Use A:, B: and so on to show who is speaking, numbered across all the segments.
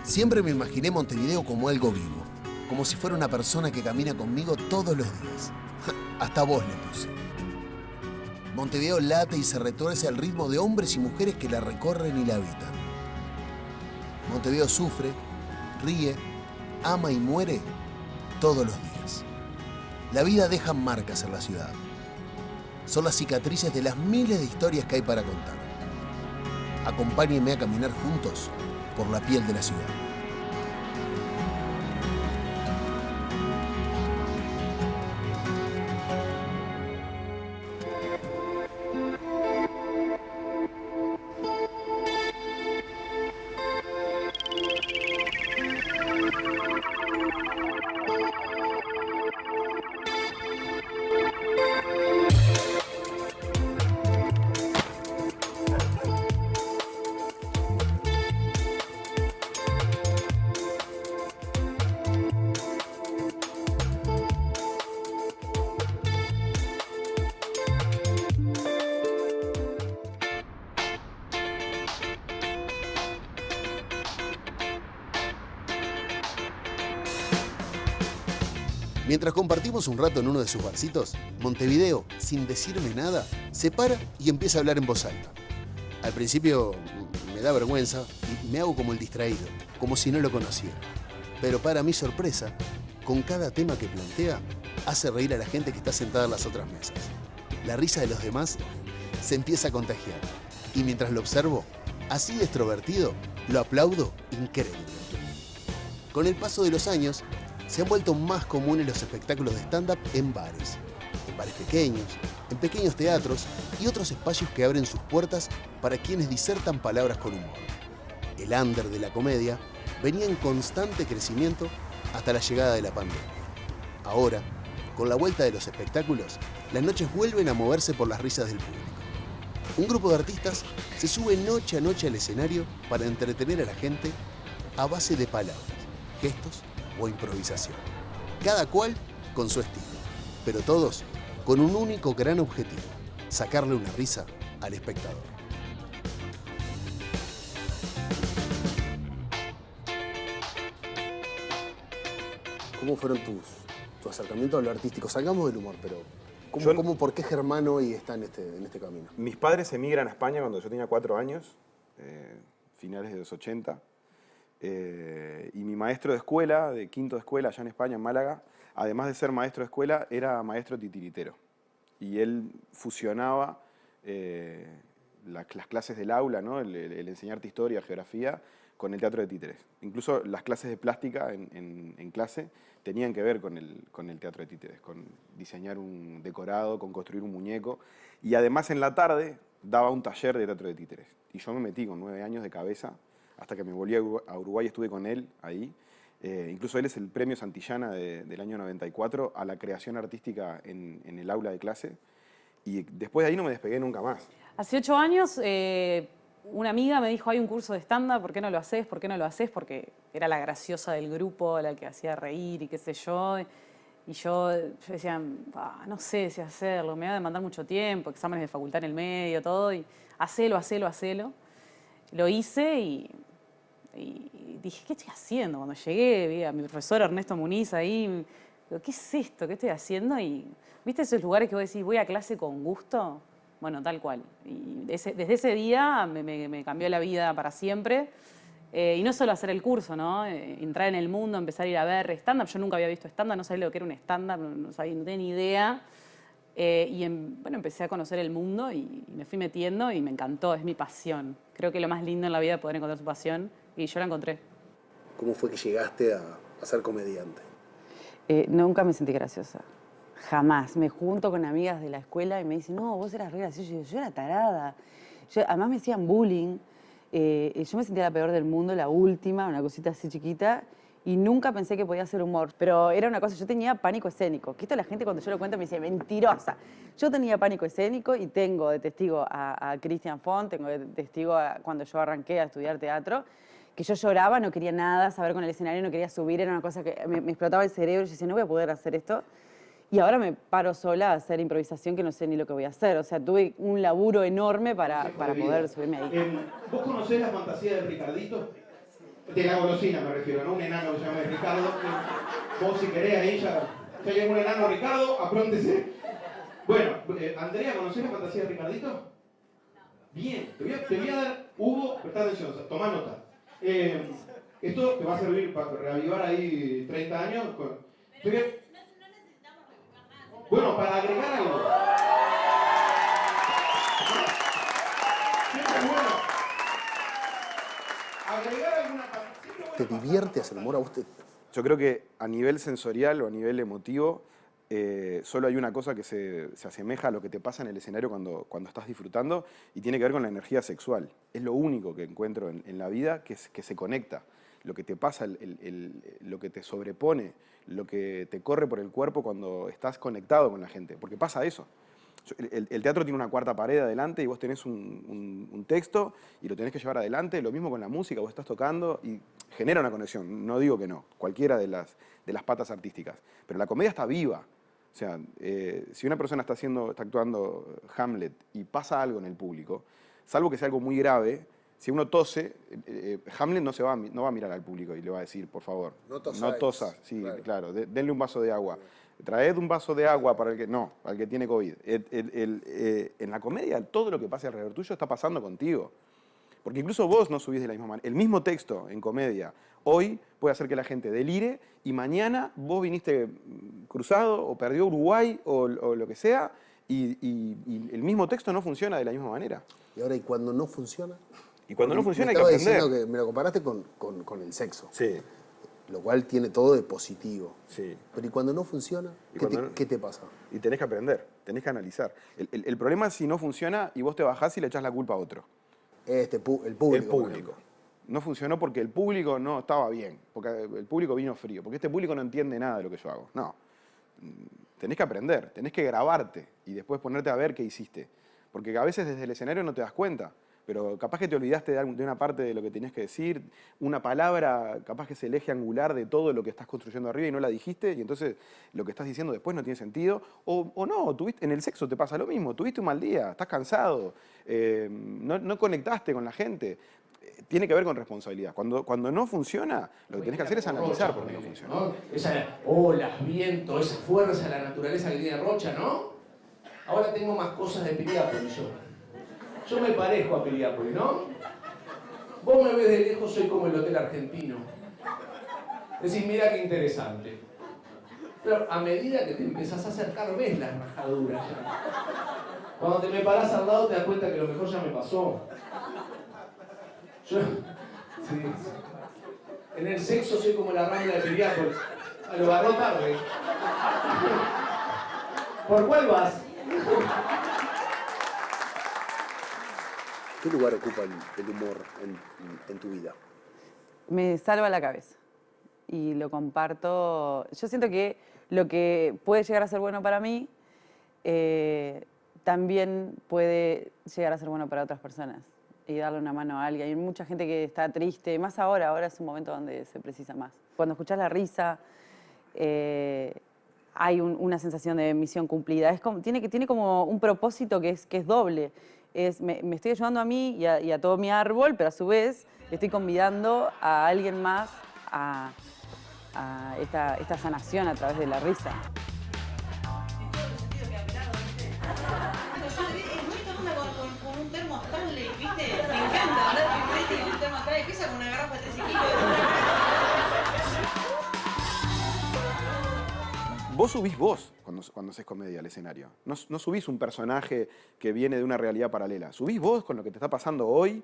A: Siempre me imaginé Montevideo como algo vivo, como si fuera una persona que camina conmigo todos los días. Hasta voz le puse. Montevideo late y se retuerce al ritmo de hombres y mujeres que la recorren y la habitan. Montevideo sufre, ríe, ama y muere todos los días. La vida deja marcas en la ciudad. Son las cicatrices de las miles de historias que hay para contar. Acompáñenme a caminar juntos por la piel de la ciudad. Mientras compartimos un rato en uno de sus barcitos, Montevideo, sin decirme nada, se para y empieza a hablar en voz alta. Al principio me da vergüenza y me hago como el distraído, como si no lo conociera. Pero para mi sorpresa, con cada tema que plantea, hace reír a la gente que está sentada en las otras mesas. La risa de los demás se empieza a contagiar. Y mientras lo observo, así de extrovertido, lo aplaudo increíblemente. Con el paso de los años, se han vuelto más comunes los espectáculos de stand-up en bares pequeños, en pequeños teatros y otros espacios que abren sus puertas para quienes disertan palabras con humor. El under de la comedia venía en constante crecimiento hasta la llegada de la pandemia. Ahora, con la vuelta de los espectáculos, las noches vuelven a moverse por las risas del público. Un grupo de artistas se sube noche a noche al escenario para entretener a la gente a base de palabras, gestos o improvisación. Cada cual con su estilo, pero todos con un único gran objetivo: sacarle una risa al espectador. ¿Cómo fueron tu acercamiento a lo artístico? Salgamos del humor, pero ¿por qué Germán hoy está en este camino?
B: Mis padres emigran a España cuando yo tenía 4 años, finales de los 80. Y mi maestro de escuela, de quinto de escuela allá en España, en Málaga, además de ser maestro de escuela, era maestro titiritero. Y él fusionaba las clases del aula, ¿no? el enseñarte historia, geografía, con el teatro de títeres. Incluso las clases de plástica en clase tenían que ver con el teatro de títeres, con diseñar un decorado, con construir un muñeco. Y además en la tarde daba un taller de teatro de títeres. Y yo me metí con 9 años de cabeza, hasta que me volví a Uruguay, estuve con él ahí. Incluso él es el premio Santillana del año 94 a la creación artística en el aula de clase. Y después de ahí no me despegué nunca más.
C: Hace 8 años, una amiga me dijo, hay un curso de stand-up, ¿por qué no lo haces? ¿Por qué no lo haces? Porque era la graciosa del grupo, la que hacía reír y qué sé yo. Y yo decía, no sé si hacerlo, me va a demandar mucho tiempo, exámenes de facultad en el medio, todo. Y hacelo. Lo hice y dije, ¿qué estoy haciendo? Cuando llegué, vi a mi profesor Ernesto Muniz ahí, digo, ¿qué es esto? ¿Qué estoy haciendo? Y ¿viste esos lugares que vos decís, voy a clase con gusto? Bueno, tal cual. Y desde ese día me cambió la vida para siempre. Y no solo hacer el curso, ¿no? Entrar en el mundo, empezar a ir a ver stand-up. Yo nunca había visto stand-up, no sabía lo que era un stand-up, no tenía ni idea. Bueno, empecé a conocer el mundo y me fui metiendo y me encantó, es mi pasión. Creo que lo más lindo en la vida es poder encontrar tu pasión y yo la encontré.
A: ¿Cómo fue que llegaste a ser comediante?
C: Nunca me sentí graciosa, jamás. Me junto con amigas de la escuela y me dicen, no, vos eras re graciosa. Yo era tarada. Además me hacían bullying. Yo me sentía la peor del mundo, la última, una cosita así chiquita. Y nunca pensé que podía hacer humor. Pero era una cosa, yo tenía pánico escénico. Que esto la gente cuando yo lo cuento me dice, mentirosa. Yo tenía pánico escénico y tengo de testigo a Christian Font, tengo de testigo cuando yo arranqué a estudiar teatro, que yo lloraba, no quería nada, saber con el escenario, no quería subir, era una cosa que me explotaba el cerebro. Yo decía, no voy a poder hacer esto. Y ahora me paro sola a hacer improvisación que no sé ni lo que voy a hacer. O sea, tuve un laburo enorme para poder subirme ahí.
D: ¿Vos conocés la fantasía del Ricardito? De la golosina me refiero, ¿no? Un enano que se llama Ricardo. Vos si querés ahí ya... Si hay algún enano Ricardo, apróntese. Bueno, Andrea, ¿conocés la fantasía de Ricardito? Bien, te voy a dar, Hugo, presta atención, toma nota. Esto te va a servir para reavivar ahí 30 años. Bueno, para agregar algo. Siempre es bueno. Agregar alguna...
A: ¿Te divierte hacer humor a usted?
B: Yo creo que a nivel sensorial o a nivel emotivo, solo hay una cosa que se asemeja a lo que te pasa en el escenario cuando estás disfrutando y tiene que ver con la energía sexual. Es lo único que encuentro en la vida que se conecta. Lo que te pasa, lo que te sobrepone, lo que te corre por el cuerpo cuando estás conectado con la gente. Porque pasa eso. El teatro tiene una cuarta pared adelante y vos tenés un texto y lo tenés que llevar adelante. Lo mismo con la música, vos estás tocando y genera una conexión. No digo que no, cualquiera de las patas artísticas. Pero la comedia está viva. O sea, si una persona está actuando Hamlet y pasa algo en el público, salvo que sea algo muy grave, si uno tose, Hamlet no va a mirar al público y le va a decir, por favor, no tosas. Sí, claro, denle un vaso de agua. Traed un vaso de agua para al que tiene COVID. En la comedia, todo lo que pasa alrededor tuyo está pasando contigo. Porque incluso vos no subís de la misma manera. El mismo texto en comedia hoy puede hacer que la gente delire y mañana vos viniste cruzado o perdió Uruguay o lo que sea y el mismo texto no funciona de la misma manera.
A: Y ahora, ¿y cuando no funciona?
B: Y cuando no funciona hay
A: que
B: aprender.
A: Diciendo que me lo comparaste con el sexo.
B: Sí.
A: Lo cual tiene todo de positivo.
B: Sí.
A: Pero ¿y cuando no funciona? ¿Qué te pasa?
B: Y tenés que aprender, tenés que analizar. El problema es si no funciona y vos te bajás y le echás la culpa a otro.
A: El público.
B: El público. No funcionó porque el público no estaba bien, porque el público vino frío, porque este público no entiende nada de lo que yo hago. No. Tenés que aprender, tenés que grabarte y después ponerte a ver qué hiciste. Porque a veces desde el escenario no te das cuenta. Pero capaz que te olvidaste de una parte de lo que tenías que decir, una palabra, capaz que es el eje angular de todo lo que estás construyendo arriba y no la dijiste, y entonces lo que estás diciendo después no tiene sentido. O no, en el sexo te pasa lo mismo, tuviste un mal día, estás cansado, no conectaste con la gente. Tiene que ver con responsabilidad. Cuando no funciona, lo que tenés que hacer es analizar por qué no funciona.
E: ¿No? Esa olas, viento, esa fuerza de la naturaleza que tiene Rocha, ¿no? Ahora tengo más cosas de Piriápolis yo me parezco a Piriápolis, ¿no? Vos me ves de lejos, soy como el Hotel Argentino. Decís, mira qué interesante. Pero a medida que te empezás a acercar, ves las rajaduras ya. Cuando te me parás al lado, te das cuenta que lo mejor ya me pasó. Sí. En el sexo soy como la rambla de Piriápolis. Lo agarró tarde. ¿Por cuál vas?
A: ¿Qué lugar ocupa el humor en tu vida?
C: Me salva la cabeza y lo comparto. Yo siento que lo que puede llegar a ser bueno para mí también puede llegar a ser bueno para otras personas y darle una mano a alguien. Hay mucha gente que está triste, más ahora es un momento donde se precisa más. Cuando escuchás la risa, hay una sensación de misión cumplida. Tiene como un propósito que es doble. Me estoy ayudando a mí y a todo mi árbol, pero a su vez le estoy convidando a alguien más a esta sanación a través de la risa.
F: Con un termo Stanley, ¿viste? Me encanta hablar con un termo Stanley, empieza con una garrafa de 13 kilos.
B: Vos subís vos cuando haces comedia al escenario. No subís un personaje que viene de una realidad paralela. Subís vos con lo que te está pasando hoy.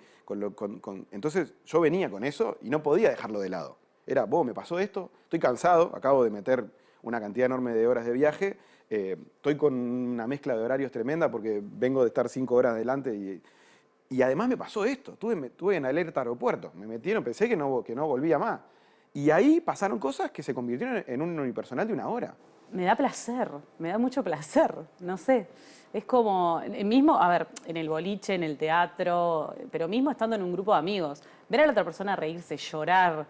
B: Entonces yo venía con eso y no podía dejarlo de lado. Era, vos, me pasó esto, estoy cansado, acabo de meter una cantidad enorme de horas de viaje, estoy con una mezcla de horarios tremenda porque vengo de estar 5 horas adelante y además me pasó esto. Estuve en alerta aeropuerto, me metieron, pensé que no volvía más. Y ahí pasaron cosas que se convirtieron en un unipersonal de 1 hora.
C: Me da placer, me da mucho placer, no sé. Es como, mismo, a ver, en el boliche, en el teatro, pero mismo estando en un grupo de amigos, ver a la otra persona reírse, llorar,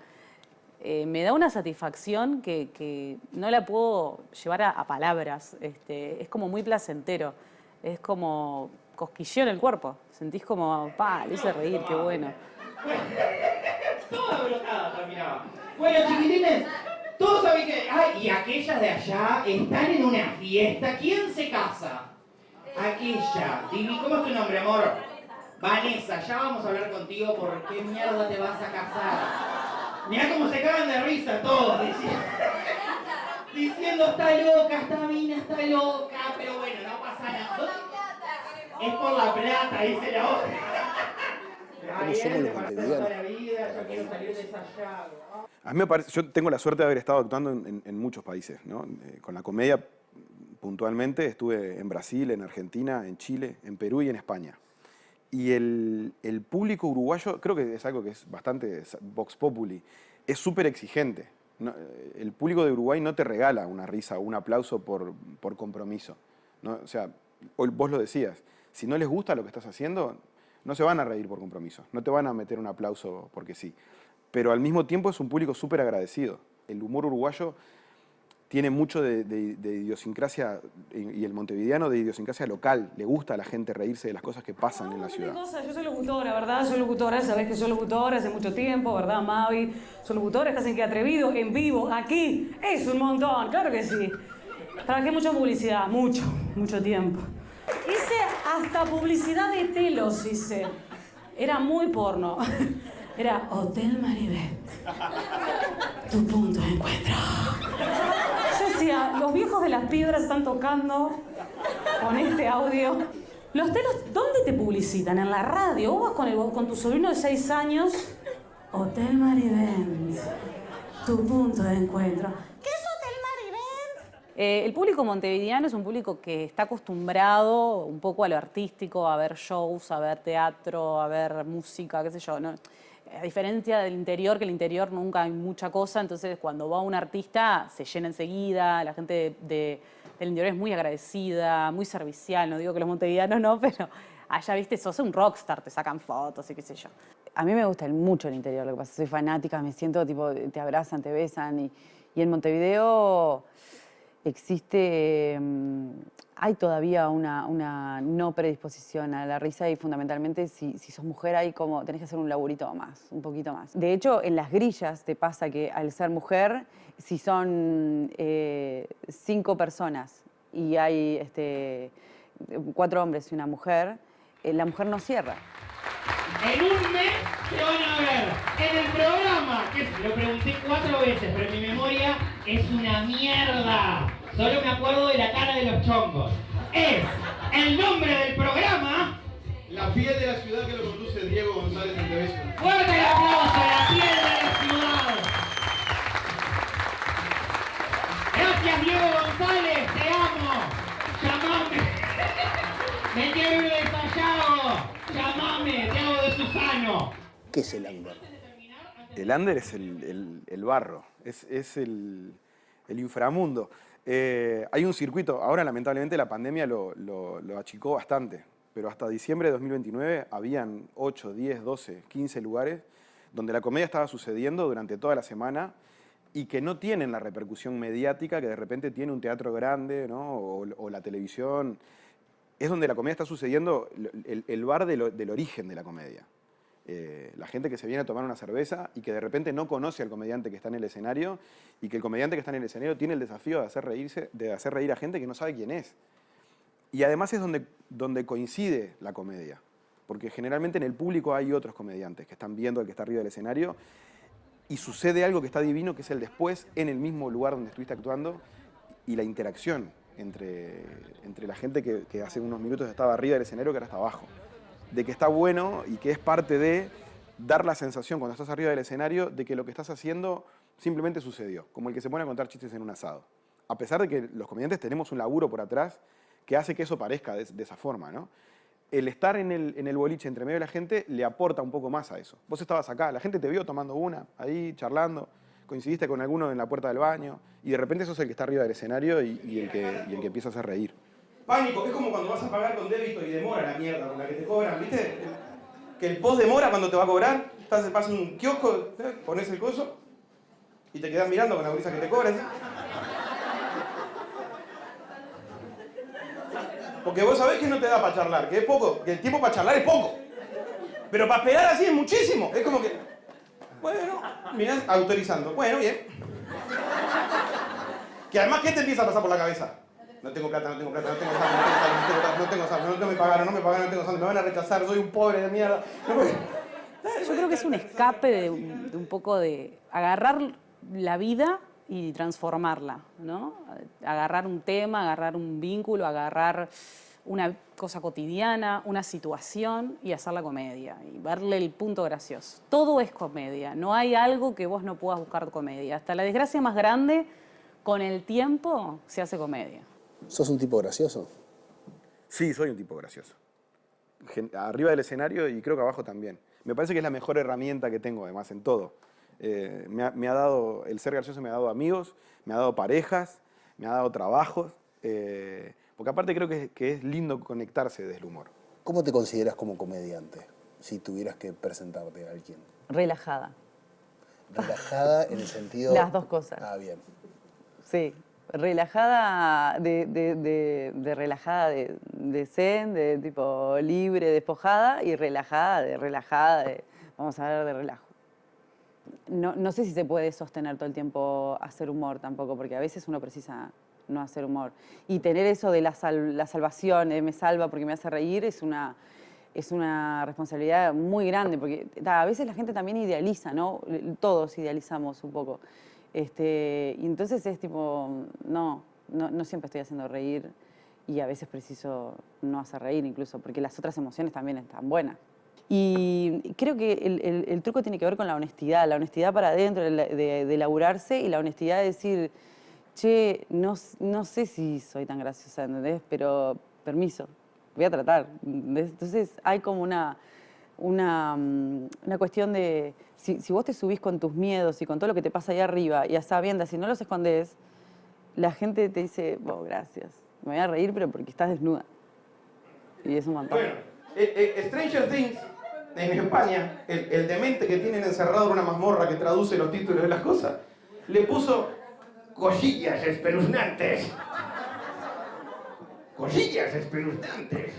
C: me da una satisfacción que no la puedo llevar a palabras. Es como muy placentero, es como cosquilleo en el cuerpo. Sentís como, le hice reír, qué bueno.
D: Toda brotada terminaba. Bueno, chiquitines, todos saben que... Ay, y aquellas de allá están en una fiesta. ¿Quién se casa? Aquella. ¿Cómo es tu nombre, amor? Vanessa, ya vamos a hablar contigo por qué mierda te vas a casar. Mirá cómo se cagan de risa todos, diciendo está loca, esta mina está loca, pero bueno, no pasa nada. Es por la plata, dice la otra.
A: ¿Cómo somos los montevideanos?
B: A mí me parece, yo tengo la suerte de haber estado actuando en muchos países, ¿no? Con la comedia puntualmente estuve en Brasil, en Argentina, en Chile, en Perú y en España. Y el público uruguayo, creo que es algo que es bastante vox populi, es súper exigente. No, el público de Uruguay no te regala una risa o un aplauso por compromiso, ¿no? O sea, vos lo decías, si no les gusta lo que estás haciendo, no se van a reír por compromiso, no te van a meter un aplauso porque sí. Pero al mismo tiempo es un público súper agradecido. El humor uruguayo tiene mucho de idiosincrasia, y el montevideano de idiosincrasia local. Le gusta a la gente reírse de las cosas que pasan en la ciudad.
C: Yo soy locutora, ¿verdad? Soy locutora, sabés que soy locutora hace mucho tiempo, ¿verdad, Mavi? Soy locutora, estás en Qué Atrevido, en vivo, aquí. Es un montón, claro que sí. Trabajé mucho en publicidad, mucho tiempo. Hice hasta publicidad de telos, hice. Era muy porno. Era Hotel Maribet. Tu punto de encuentro. Yo decía, los viejos de las piedras están tocando con este audio. Los telos, ¿dónde te publicitan? En la radio. Vos vas con tu sobrino de 6 años. Hotel Maribet. Tu punto de encuentro. ¿Qué es Hotel Maribet? El público montevideano es un público que está acostumbrado un poco a lo artístico, a ver shows, a ver teatro, a ver música, qué sé yo, ¿no? A diferencia del interior, que en el interior nunca hay mucha cosa, entonces cuando va un artista se llena enseguida, la gente del interior es muy agradecida, muy servicial, no digo que los montevideanos no, pero allá, viste, sos un rockstar, te sacan fotos y qué sé yo. A mí me gusta mucho el interior, lo que pasa, soy fanática, me siento tipo, te abrazan, te besan, y en Montevideo existe, hay todavía una no predisposición a la risa y fundamentalmente si sos mujer hay como, tenés que hacer un laburito más, un poquito más. De hecho, en las grillas te pasa que al ser mujer, si son 5 personas y hay 4 hombres y una mujer, la mujer no cierra.
D: En un mes se van a ver en el programa, que lo pregunté 4 veces, pero en mi memoria es una mierda. Solo me acuerdo de la cara de los chongos. Es el nombre del programa.
G: La piel de la ciudad, que lo conduce Diego González Anteveso.
D: ¡Fuerte el aplauso! La piel de la ciudad. Gracias, Diego González, te amo. Llamame. Me quiero ir de Sayago. Llamame, te hago de Susano.
A: ¿Qué es el under?
B: El under es el barro, es el inframundo. Hay un circuito, ahora lamentablemente la pandemia lo achicó bastante, pero hasta diciembre de 2029 habían 8, 10, 12, 15 lugares donde la comedia estaba sucediendo durante toda la semana y que no tienen la repercusión mediática que de repente tiene un teatro grande, ¿no? o la televisión. Es donde la comedia está sucediendo, el bar del origen de la comedia. La gente que se viene a tomar una cerveza y que de repente no conoce al comediante que está en el escenario y que el comediante que está en el escenario tiene el desafío de hacer reír a gente que no sabe quién es. Y además es donde coincide la comedia, porque generalmente en el público hay otros comediantes que están viendo al que está arriba del escenario y sucede algo que está divino, que es el después en el mismo lugar donde estuviste actuando y la interacción entre la gente que hace unos minutos estaba arriba del escenario que ahora está abajo. De que está bueno y que es parte de dar la sensación cuando estás arriba del escenario de que lo que estás haciendo simplemente sucedió, como el que se pone a contar chistes en un asado. A pesar de que los comediantes tenemos un laburo por atrás que hace que eso parezca de esa forma, ¿no? El estar en el boliche entre medio de la gente le aporta un poco más a eso. Vos estabas acá, la gente te vio tomando una, ahí charlando, coincidiste con alguno en la puerta del baño y de repente sos el que está arriba del escenario y el que empieza a hacer reír.
D: Pánico, es como cuando vas a pagar con débito y demora la mierda con la que te cobran, ¿viste? Que el post demora cuando te va a cobrar, pasa en un kiosco, pones el coso y te quedas mirando con la brisa que te cobras. Porque vos sabés que no te da para charlar, que es poco, que el tiempo para charlar es poco. Pero para esperar así es muchísimo. Es como que... Bueno, mirá, autorizando. Bueno, bien. Que además, ¿qué te empieza a pasar por la cabeza? No tengo plata, no tengo plata, no tengo sangre, no tengo sangre, no me pagaron, no tengo sangre, me van a rechazar, soy un pobre de mierda.
C: Yo creo que es un escape de un poco de agarrar la vida y transformarla, ¿no? Agarrar un tema, agarrar un vínculo, agarrar una cosa cotidiana, una situación y hacerla comedia y verle el punto gracioso. Todo es comedia, no hay algo que vos no puedas buscar comedia. Hasta la desgracia más grande, con el tiempo, se hace comedia.
A: ¿Sos un tipo gracioso?
B: Sí, soy un tipo gracioso. Arriba del escenario y creo que abajo también. Me parece que es la mejor herramienta que tengo, además, en todo. Me ha dado, el ser gracioso me ha dado amigos, me ha dado parejas, me ha dado trabajos, porque aparte creo que es lindo conectarse desde el humor.
A: ¿Cómo te consideras como comediante? Si tuvieras que presentarte a alguien.
H: Relajada.
A: Relajada en el sentido...
H: Las dos cosas.
A: Ah, bien.
H: Sí, relajada de relajada de zen, de tipo libre, despojada, y relajada de vamos a ver, de relajo. No sé si se puede sostener todo el tiempo hacer humor tampoco, porque a veces uno precisa no hacer humor. Y tener eso de la salvación, me salva porque me hace reír, es una responsabilidad muy grande, porque a veces la gente también idealiza, ¿no? Todos idealizamos un poco. Y entonces es tipo, no siempre estoy haciendo reír y a veces preciso no hacer reír incluso, porque las otras emociones también están buenas. Y creo que el truco tiene que ver con la honestidad para adentro, de laburarse y la honestidad de decir, che, no sé si soy tan graciosa, ¿entendés? Pero permiso, voy a tratar. ¿Entendés? Entonces hay como una cuestión de, si vos te subís con tus miedos y con todo lo que te pasa ahí arriba y a sabiendas, si no los escondés, la gente te dice, oh, gracias, me voy a reír, pero porque estás desnuda. Y es un montón.
D: Bueno, Stranger Things, en España, el demente que tienen encerrado en una mazmorra que traduce los títulos de las cosas, le puso cosillas espeluznantes. Cosillas espeluznantes.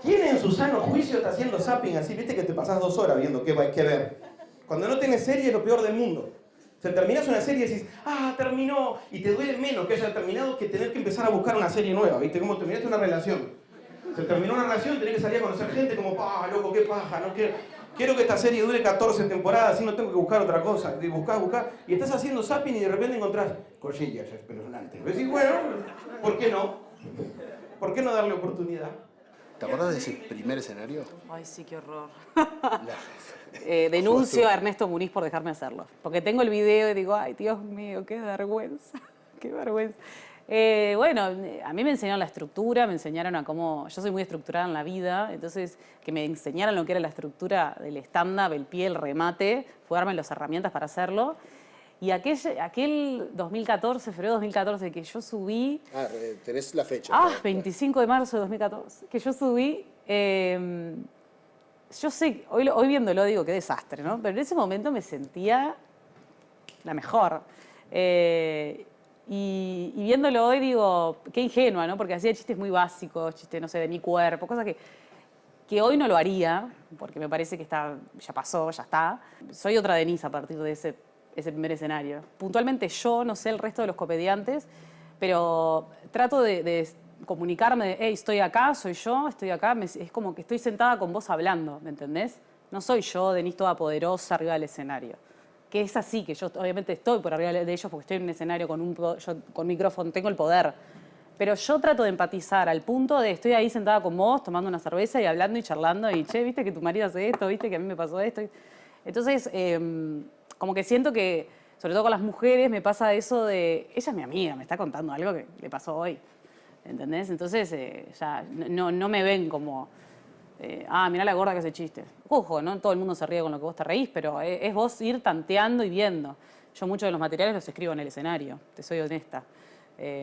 D: ¿Quién en su sano juicio está haciendo zapping así? Viste que te pasás 2 horas viendo qué hay que ver. Cuando no tenés serie es lo peor del mundo. O sea, terminás una serie y decís, terminó, y te duele menos que haya terminado que tener que empezar a buscar una serie nueva, ¿viste? Como terminaste una relación. Se terminó una relación, tenés que salir a conocer gente como, loco, qué paja, no quiero que esta serie dure 14 temporadas, así no tengo que buscar otra cosa. Y buscar, y estás haciendo zapping y de repente encontrás cosillas espeluznantes. Decís, bueno, ¿por qué no? ¿Por qué no darle oportunidad?
A: ¿Te acordás de ese primer escenario?
C: Ay, sí, qué horror. Denuncio a Ernesto Muniz por dejarme hacerlo. Porque tengo el video y digo, ay, Dios mío, qué vergüenza, qué vergüenza. Bueno, a mí me enseñaron la estructura, me enseñaron a cómo... Yo soy muy estructurada en la vida, entonces que me enseñaran lo que era la estructura del stand-up, el pie, el remate, fue darme las herramientas para hacerlo. Y aquel 2014, febrero de 2014, que yo subí...
A: tenés la fecha.
C: 25 de marzo de 2014, que yo subí... yo sé, hoy viéndolo digo, qué desastre, ¿no? Pero en ese momento me sentía la mejor. Y viéndolo hoy digo, qué ingenua, ¿no? Porque hacía chistes muy básicos, chistes, no sé, de mi cuerpo, cosas que hoy no lo haría, porque me parece que ya pasó, ya está. Soy otra Denise a partir de ese primer escenario. Puntualmente yo, no sé el resto de los comediantes, pero trato de comunicarme de, hey, estoy acá, soy yo, estoy acá, es como que estoy sentada con vos hablando, ¿me entendés? No soy yo, Denise toda poderosa arriba del escenario. Que es así, que yo obviamente estoy por arriba de ellos porque estoy en un escenario con micrófono, tengo el poder. Pero yo trato de empatizar al punto de estoy ahí sentada con vos, tomando una cerveza y hablando y charlando y, che, ¿viste que tu marido hace esto? ¿Viste que a mí me pasó esto? Entonces, como que siento que, sobre todo con las mujeres, me pasa eso de, ella es mi amiga, me está contando algo que le pasó hoy, ¿entendés? Entonces, ya no me ven como, mirá la gorda que hace chistes. Ojo, no todo el mundo se ríe con lo que vos te reís, pero es vos ir tanteando y viendo. Yo muchos de los materiales los escribo en el escenario, te soy honesta.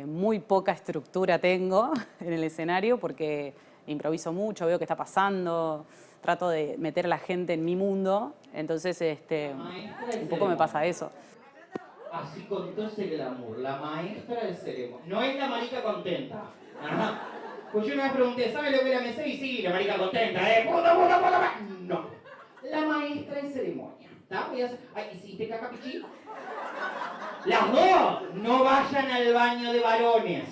C: Muy poca estructura tengo en el escenario porque improviso mucho, veo qué está pasando, trato de meter a la gente en mi mundo, entonces un poco me pasa eso.
I: Así con todo ese glamour, la maestra del ceremonia. No es la marica contenta. Ajá. Pues yo una vez pregunté, ¿sabe lo que era MC? Y sí, la marica contenta, puta. No. La maestra de ceremonia. ¿Está? Voy a hacer... Ay, ¿hiciste caca, pichí? Las dos no vayan al baño de varones.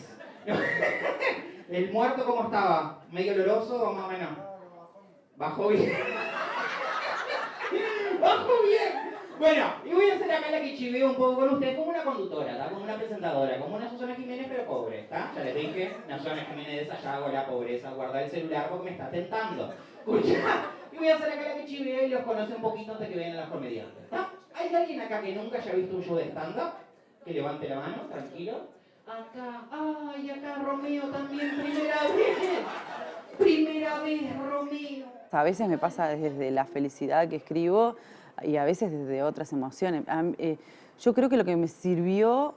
I: ¿El muerto cómo estaba? ¿Medio oloroso o más o menos? Bajó bien. Bajó bien. Bueno, y voy a hacer acá la que chiveo un poco con ustedes como una conductora, ¿está? Como una presentadora, como una Susana Jiménez pero pobre, ¿está? Ya les dije, una Susana Jiménez allá hago la pobreza, guarda el celular porque me está tentando. Escucha, y voy a hacer acá la que chiveo y los conoce un poquito antes que vengan las comediantes, ¿está? ¿Hay alguien acá que nunca haya visto un show de stand-up? Que levante la mano, tranquilo. Acá, ay, acá Romeo también, primera vez. Primera vez, Romeo.
H: A veces me pasa desde la felicidad que escribo y a veces desde otras emociones. Yo creo que lo que me sirvió,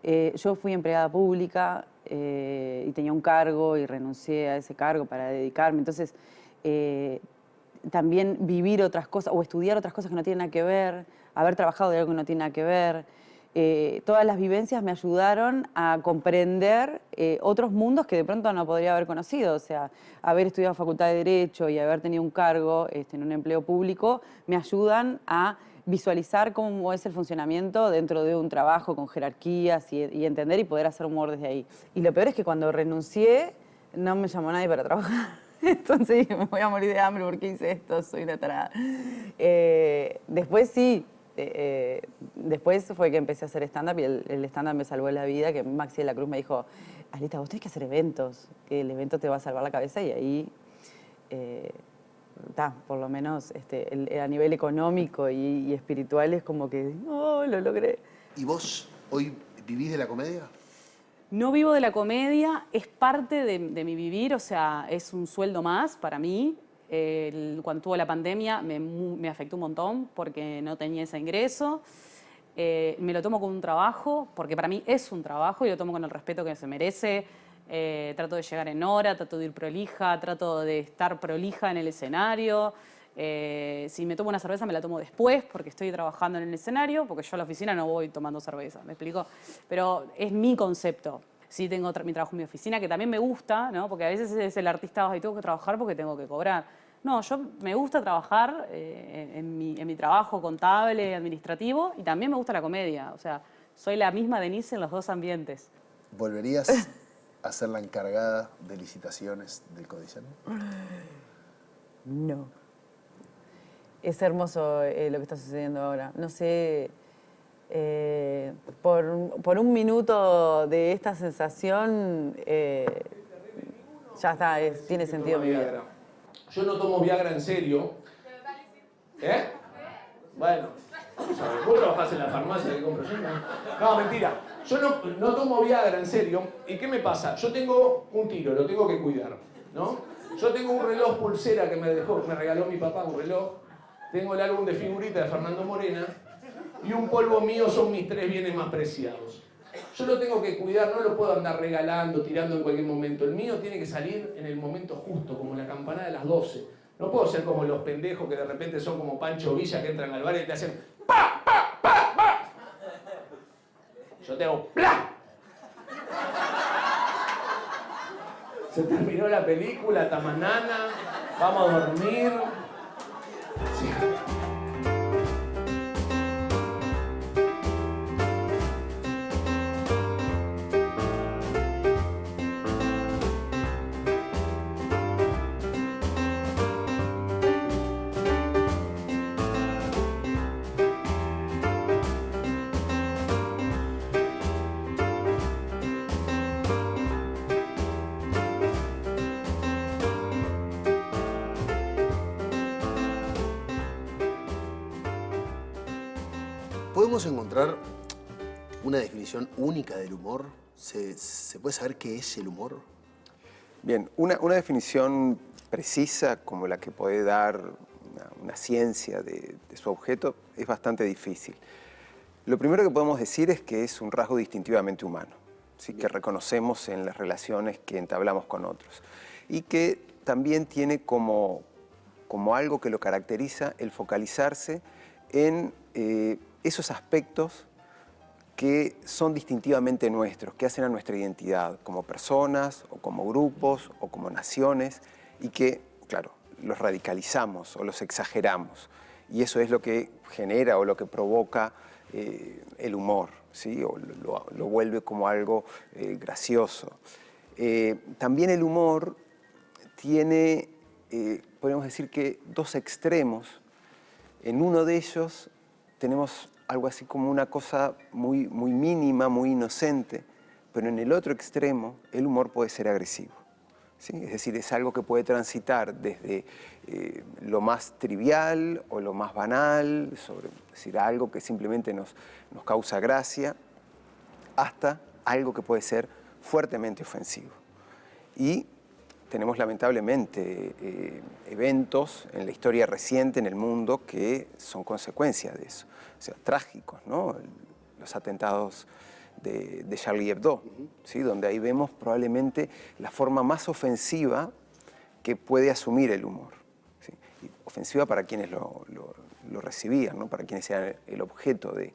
H: yo fui empleada pública y tenía un cargo y renuncié a ese cargo para dedicarme. Entonces, también vivir otras cosas o estudiar otras cosas que no tienen nada que ver, haber trabajado de algo que no tiene nada que ver. Todas las vivencias me ayudaron a comprender otros mundos que de pronto no podría haber conocido. O sea, haber estudiado Facultad de Derecho y haber tenido un cargo en un empleo público me ayudan a visualizar cómo es el funcionamiento dentro de un trabajo con jerarquías y entender y poder hacer humor desde ahí. Y lo peor es que cuando renuncié no me llamó nadie para trabajar. Entonces dije, me voy a morir de hambre porque hice esto, soy una tarada. Después sí. Después fue que empecé a hacer stand-up y el stand-up me salvó la vida, que Maxi de la Cruz me dijo, Alita, vos tenés que hacer eventos, que el evento te va a salvar la cabeza y ahí, por lo menos a nivel económico y espiritual es como que, oh, lo logré.
A: ¿Y vos hoy vivís de la comedia?
C: No vivo de la comedia, es parte de mi vivir, o sea, es un sueldo más para mí. Cuando tuvo la pandemia me afectó un montón porque no tenía ese ingreso. Me lo tomo como un trabajo, porque para mí es un trabajo y lo tomo con el respeto que se merece. Trato de llegar en hora, trato de ir prolija, trato de estar prolija en el escenario. Si me tomo una cerveza me la tomo después porque estoy trabajando en el escenario, porque yo a la oficina no voy tomando cerveza, ¿me explico? Pero es mi concepto. Sí, tengo mi trabajo en mi oficina, que también me gusta, ¿no? Porque a veces es el artista, y tengo que trabajar porque tengo que cobrar. No, me gusta trabajar en mi trabajo contable, administrativo, y también me gusta la comedia. O sea, soy la misma Denise en los dos ambientes.
A: ¿Volverías a ser la encargada de licitaciones del Codicen?
H: No. Es hermoso lo que está sucediendo ahora. No sé... por un minuto de esta sensación, ya está, tiene sentido mi vida.
E: Yo no tomo Viagra en serio. ¿Eh? Bueno, vos trabajás en la farmacia que compro yo. No, mentira. Yo no tomo Viagra en serio. ¿Y qué me pasa? Yo tengo un tiro, lo tengo que cuidar, ¿no? Yo tengo un reloj pulsera que me regaló mi papá, un reloj. Tengo el álbum de figuritas de Fernando Morena. Y un polvo mío son mis 3 bienes más preciados. Yo lo tengo que cuidar, no lo puedo andar regalando, tirando en cualquier momento. El mío tiene que salir en el momento justo, como la campanada de las 12. No puedo ser como los pendejos que de repente son como Pancho Villa que entran al bar y te hacen ¡pa, pa, pa, pa! Yo te hago ¡pla! Se terminó la película, tamanana, vamos a dormir. Sí.
A: ¿Podemos encontrar una definición única del humor? ¿Se puede saber qué es el humor?
J: Bien, una definición precisa como la que puede dar una ciencia de su objeto es bastante difícil. Lo primero que podemos decir es que es un rasgo distintivamente humano, ¿sí? Que reconocemos en las relaciones que entablamos con otros y que también tiene como algo que lo caracteriza el focalizarse en esos aspectos que son distintivamente nuestros, que hacen a nuestra identidad como personas o como grupos o como naciones y que, claro, los radicalizamos o los exageramos. Y eso es lo que genera o lo que provoca el humor, ¿sí? O lo vuelve como algo gracioso. También el humor tiene, podríamos decir que dos extremos. En uno de ellos tenemos algo así como una cosa muy, muy mínima, muy inocente, pero en el otro extremo el humor puede ser agresivo, ¿sí? Es decir, es algo que puede transitar desde lo más trivial o lo más banal, es decir, algo que simplemente nos causa gracia, hasta algo que puede ser fuertemente ofensivo. Y tenemos lamentablemente eventos en la historia reciente en el mundo que son consecuencia de eso, o sea, trágicos, ¿no? Los atentados de Charlie Hebdo, ¿sí? Donde ahí vemos probablemente la forma más ofensiva que puede asumir el humor, ¿sí? Y ofensiva para quienes lo recibían, ¿no? Para quienes eran el objeto de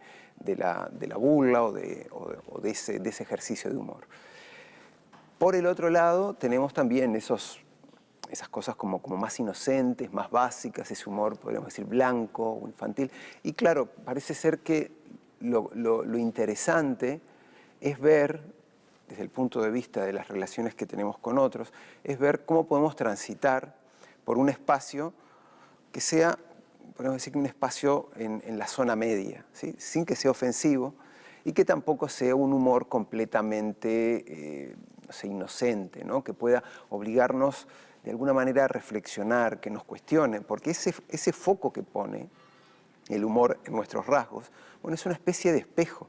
J: la burla o de ese ejercicio de humor. Por el otro lado, tenemos también esas cosas como más inocentes, más básicas, ese humor, podríamos decir, blanco o infantil. Y claro, parece ser que lo interesante es ver, desde el punto de vista de las relaciones que tenemos con otros, es ver cómo podemos transitar por un espacio que sea, podemos decir, un espacio en la zona media, ¿sí? Sin que sea ofensivo y que tampoco sea un humor completamente inocente, ¿no? Que pueda obligarnos de alguna manera a reflexionar, que nos cuestione, porque ese foco que pone el humor en nuestros rasgos, bueno, es una especie de espejo,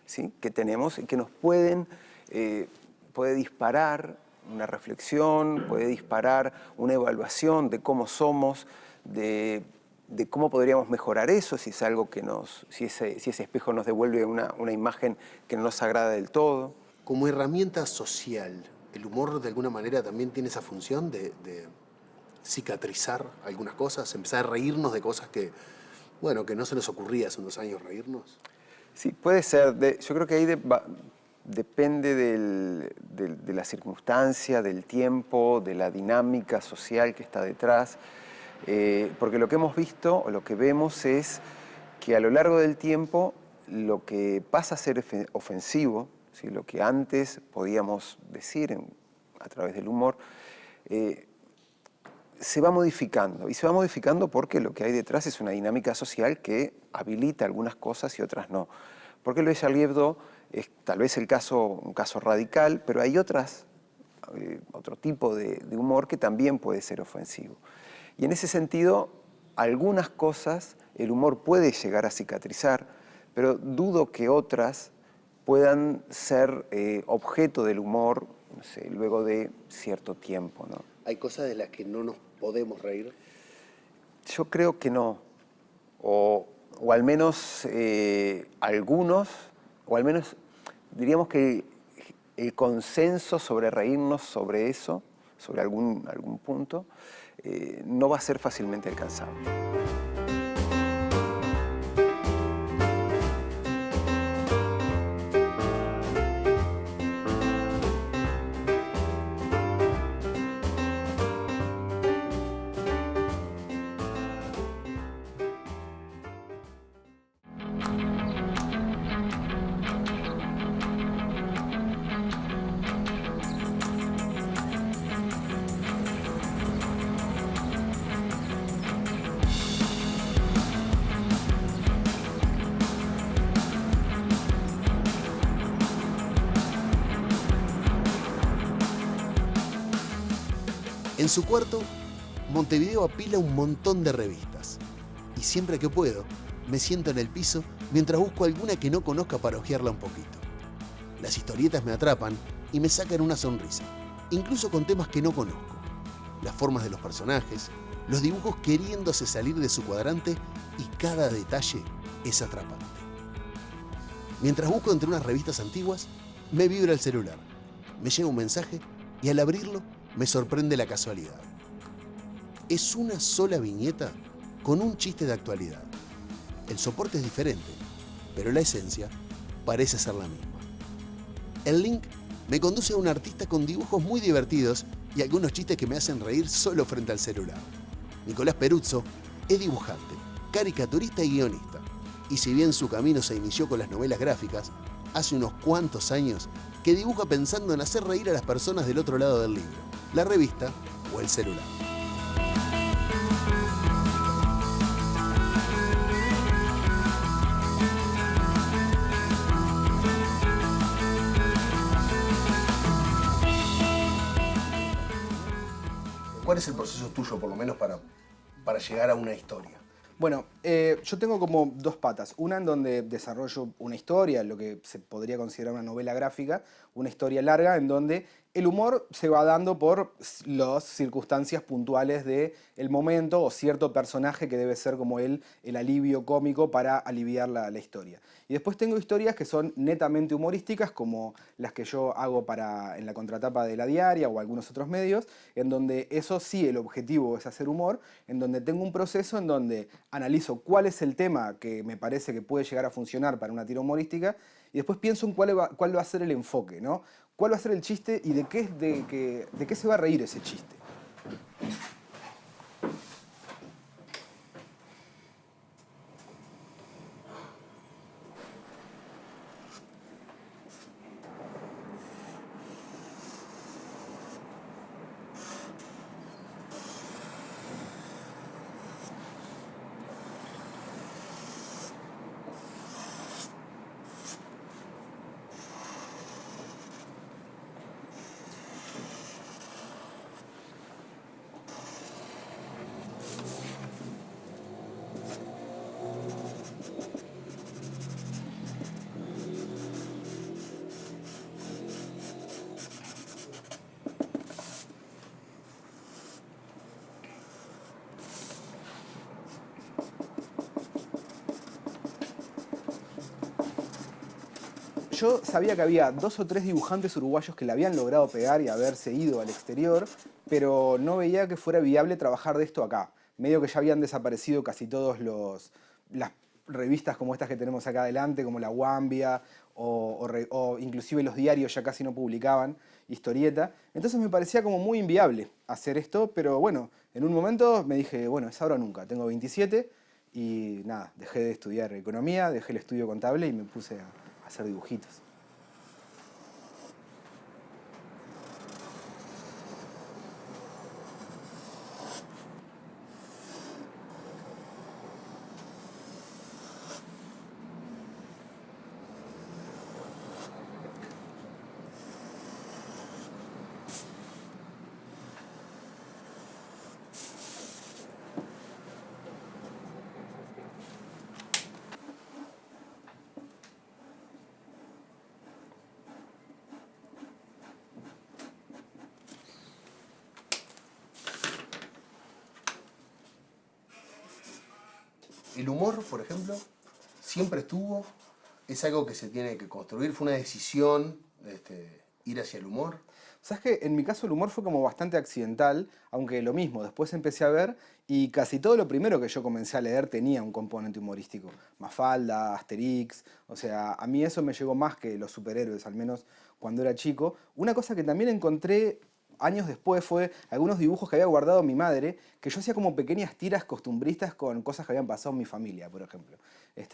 J: ¿sí? Que tenemos y que nos puede disparar una reflexión, puede disparar una evaluación de cómo somos, de cómo podríamos mejorar eso, si es algo que si ese espejo nos devuelve una imagen que no nos agrada del todo.
A: Como herramienta social, ¿el humor de alguna manera también tiene esa función de cicatrizar algunas cosas, empezar a reírnos de cosas que no se nos ocurría hace unos años reírnos?
J: Sí, puede ser. Yo creo que ahí depende de la circunstancia, del tiempo, de la dinámica social que está detrás. Porque lo que hemos visto o lo que vemos es que a lo largo del tiempo lo que pasa a ser ofensivo, ¿sí? Lo que antes podíamos decir a través del humor, se va modificando. Y se va modificando porque lo que hay detrás es una dinámica social que habilita algunas cosas y otras no. Porque lo de Charlie Hebdo es tal vez un caso radical, pero hay otro tipo de humor que también puede ser ofensivo. Y en ese sentido, algunas cosas el humor puede llegar a cicatrizar, pero dudo que otras puedan ser objeto del humor, no sé, luego de cierto tiempo, ¿no?
A: ¿Hay cosas de las que no nos podemos reír?
J: Yo creo que no. O al menos algunos, o al menos diríamos que el consenso sobre reírnos sobre eso, sobre algún punto, no va a ser fácilmente alcanzable.
A: En su cuarto, Montevideo apila un montón de revistas. Y siempre que puedo, me siento en el piso mientras busco alguna que no conozca para hojearla un poquito. Las historietas me atrapan y me sacan una sonrisa, incluso con temas que no conozco. Las formas de los personajes, los dibujos queriéndose salir de su cuadrante y cada detalle es atrapante. Mientras busco entre unas revistas antiguas, me vibra el celular. Me llega un mensaje y al abrirlo me sorprende la casualidad. Es una sola viñeta con un chiste de actualidad. El soporte es diferente, pero la esencia parece ser la misma. El link me conduce a un artista con dibujos muy divertidos y algunos chistes que me hacen reír solo frente al celular. Nicolás Peruzzo es dibujante caricaturista y guionista. Y si bien su camino se inició con las novelas gráficas, hace unos cuantos años que dibuja pensando en hacer reír a las personas del otro lado del libro, la revista o el celular.
K: ¿Cuál es el proceso tuyo, por lo menos, para llegar a una historia?
L: Bueno, yo tengo como dos patas. Una en donde desarrollo una historia, lo que se podría considerar una novela gráfica, una historia larga en donde el humor se va dando por las circunstancias puntuales del momento o cierto personaje que debe ser como el alivio cómico para aliviar la historia. Y después tengo historias que son netamente humorísticas, como las que yo hago en la contratapa de La Diaria o algunos otros medios, en donde eso sí, el objetivo es hacer humor, en donde tengo un proceso en donde analizo cuál es el tema que me parece que puede llegar a funcionar para una tira humorística y después pienso en cuál va a ser el enfoque, ¿no? ¿Cuál va a ser el chiste y de qué se va a reír ese chiste? Yo sabía que había 2 o 3 dibujantes uruguayos que le habían logrado pegar y haberse ido al exterior, pero no veía que fuera viable trabajar de esto acá. Medio que ya habían desaparecido casi todas las revistas como estas que tenemos acá adelante, como La Guambia, o inclusive los diarios ya casi no publicaban historieta. Entonces me parecía como muy inviable hacer esto, pero bueno, en un momento me dije, bueno, es ahora o nunca. Tengo 27 y nada, dejé de estudiar economía, dejé el estudio contable y me puse a hacer dibujitos.
K: El humor, por ejemplo, siempre estuvo, es algo que se tiene que construir, fue una decisión ir hacia el humor.
L: ¿Sabes qué? En mi caso el humor fue como bastante accidental, aunque lo mismo, después empecé a ver y casi todo lo primero que yo comencé a leer tenía un componente humorístico. Mafalda, Asterix, o sea, a mí eso me llegó más que los superhéroes, al menos cuando era chico. Una cosa que también encontré años después fue algunos dibujos que había guardado mi madre, que yo hacía como pequeñas tiras costumbristas con cosas que habían pasado en mi familia, por ejemplo.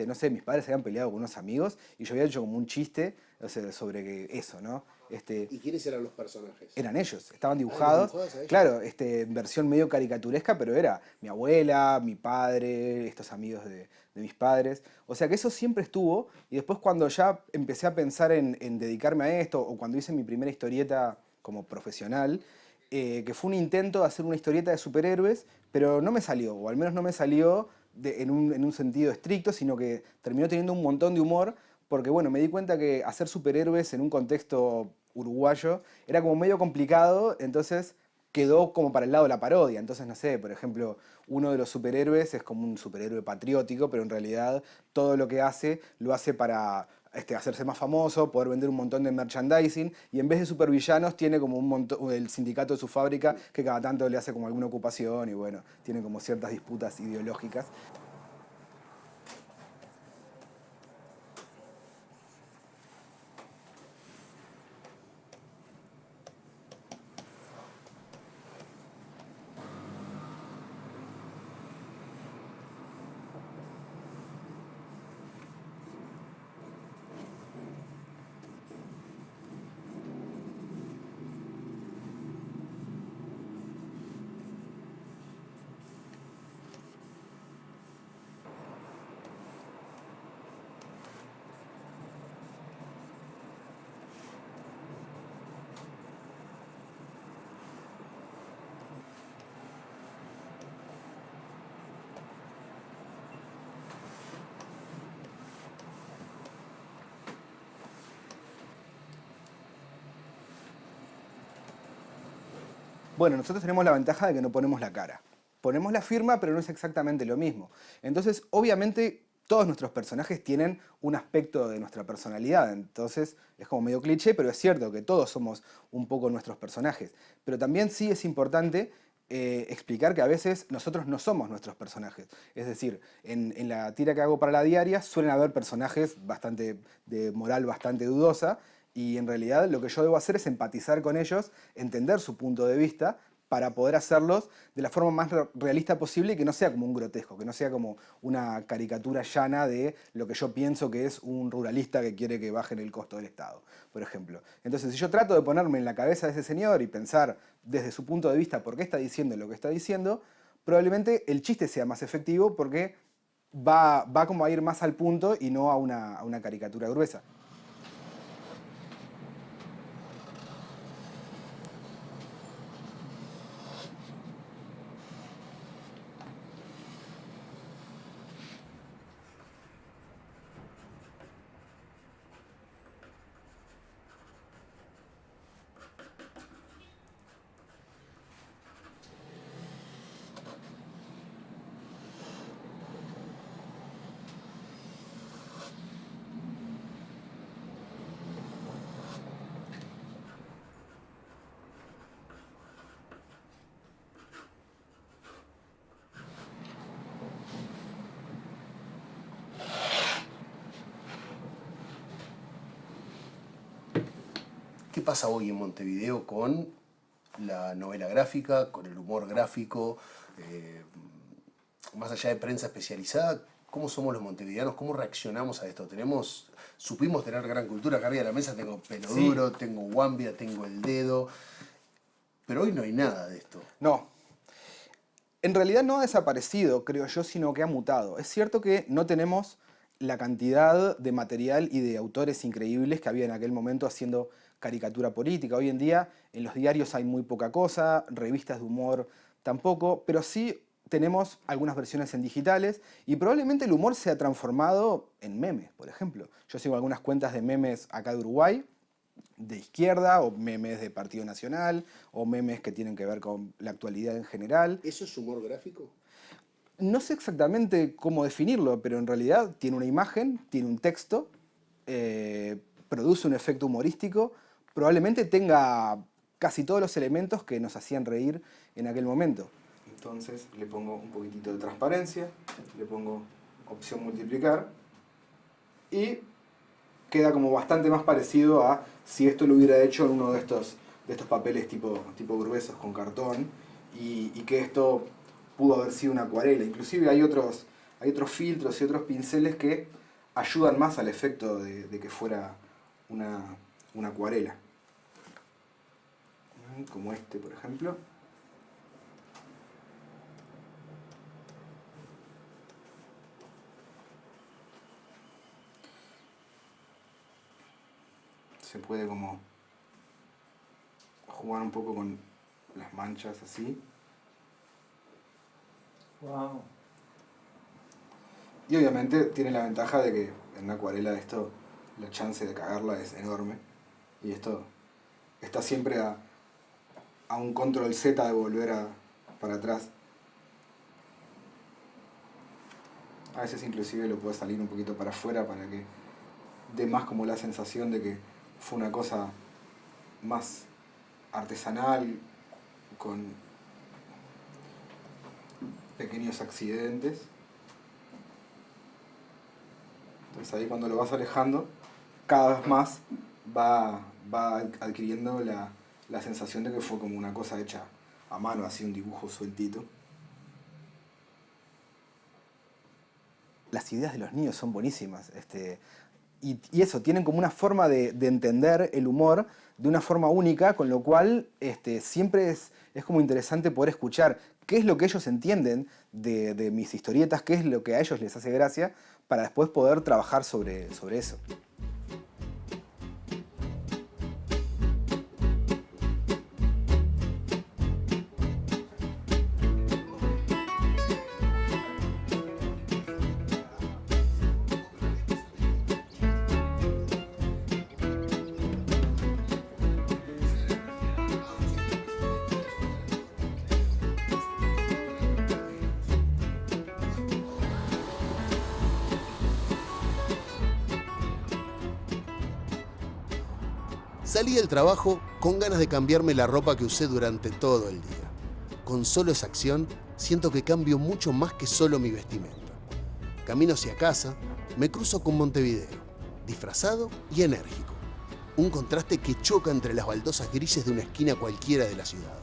L: No sé, mis padres se habían peleado con unos amigos y yo había hecho como un chiste, o sea, sobre eso, ¿no?
K: ¿Y quiénes eran los personajes?
L: Eran ellos, estaban dibujados, claro, en versión medio caricaturesca, pero era mi abuela, mi padre, estos amigos de mis padres. O sea que eso siempre estuvo, y después cuando ya empecé a pensar en dedicarme a esto, o cuando hice mi primera historieta como profesional, que fue un intento de hacer una historieta de superhéroes, pero no me salió, o al menos no me salió en un sentido estricto, sino que terminó teniendo un montón de humor, porque bueno, me di cuenta que hacer superhéroes en un contexto uruguayo era como medio complicado, entonces quedó como para el lado de la parodia. Entonces, no sé, por ejemplo, uno de los superhéroes es como un superhéroe patriótico, pero en realidad todo lo que hace, lo hace para hacerse más famoso, poder vender un montón de merchandising, y en vez de supervillanos tiene como un montón, el sindicato de su fábrica que cada tanto le hace como alguna ocupación y bueno, tiene como ciertas disputas ideológicas. Bueno, nosotros tenemos la ventaja de que no ponemos la cara. Ponemos la firma, pero no es exactamente lo mismo. Entonces, obviamente, todos nuestros personajes tienen un aspecto de nuestra personalidad. Entonces, es como medio cliché, pero es cierto que todos somos un poco nuestros personajes. Pero también sí es importante explicar que a veces nosotros no somos nuestros personajes. Es decir, en la tira que hago para la diaria suelen haber personajes de moral bastante dudosa, y en realidad lo que yo debo hacer es empatizar con ellos, entender su punto de vista, para poder hacerlos de la forma más realista posible y que no sea como un grotesco, que no sea como una caricatura llana de lo que yo pienso que es un ruralista que quiere que bajen el costo del Estado, por ejemplo. Entonces, si yo trato de ponerme en la cabeza de ese señor y pensar desde su punto de vista por qué está diciendo lo que está diciendo, probablemente el chiste sea más efectivo porque va como a ir más al punto y no a una caricatura gruesa.
K: ¿Qué pasa hoy en Montevideo con la novela gráfica, con el humor gráfico? Más allá de prensa especializada, ¿cómo somos los montevideanos? ¿Cómo reaccionamos a esto? Supimos tener gran cultura. Acá arriba de la mesa tengo Pelo Duro, tengo Guambia, tengo El Dedo. Pero hoy no hay nada de esto.
L: No. En realidad no ha desaparecido, creo yo, sino que ha mutado. Es cierto que no tenemos la cantidad de material y de autores increíbles que había en aquel momento haciendo caricatura política. Hoy en día en los diarios hay muy poca cosa, revistas de humor tampoco, pero sí tenemos algunas versiones en digitales y probablemente el humor se ha transformado en memes, por ejemplo. Yo sigo algunas cuentas de memes acá de Uruguay, de izquierda, o memes de Partido Nacional, o memes que tienen que ver con la actualidad en general.
K: ¿Eso es humor gráfico?
L: No sé exactamente cómo definirlo, pero en realidad tiene una imagen, tiene un texto, produce un efecto humorístico, probablemente tenga casi todos los elementos que nos hacían reír en aquel momento. Entonces le pongo un poquitito de transparencia, le pongo opción multiplicar y queda como bastante más parecido a si esto lo hubiera hecho en uno de estos papeles tipo gruesos con cartón y que esto pudo haber sido una acuarela. Inclusive hay otros filtros y otros pinceles que ayudan más al efecto de que fuera una acuarela. Como este, por ejemplo. Se puede como jugar un poco con las manchas así.
E: Wow.
L: Y obviamente tiene la ventaja de que en una acuarela esto, la chance de cagarla es enorme. Y esto está siempre a un control Z de volver para atrás. A veces inclusive lo puede salir un poquito para afuera para que dé más como la sensación de que fue una cosa más artesanal, con pequeños accidentes. Entonces ahí cuando lo vas alejando, cada vez más va adquiriendo la sensación de que fue como una cosa hecha a mano, así un dibujo sueltito. Las ideas de los niños son buenísimas. Y eso, tienen como una forma de entender el humor de una forma única, con lo cual siempre es como interesante poder escuchar qué es lo que ellos entienden de mis historietas, qué es lo que a ellos les hace gracia, para después poder trabajar sobre eso.
A: Salí del trabajo con ganas de cambiarme la ropa que usé durante todo el día. Con solo esa acción, siento que cambio mucho más que solo mi vestimenta. Camino hacia casa, me cruzo con Montevideo, disfrazado y enérgico. Un contraste que choca entre las baldosas grises de una esquina cualquiera de la ciudad.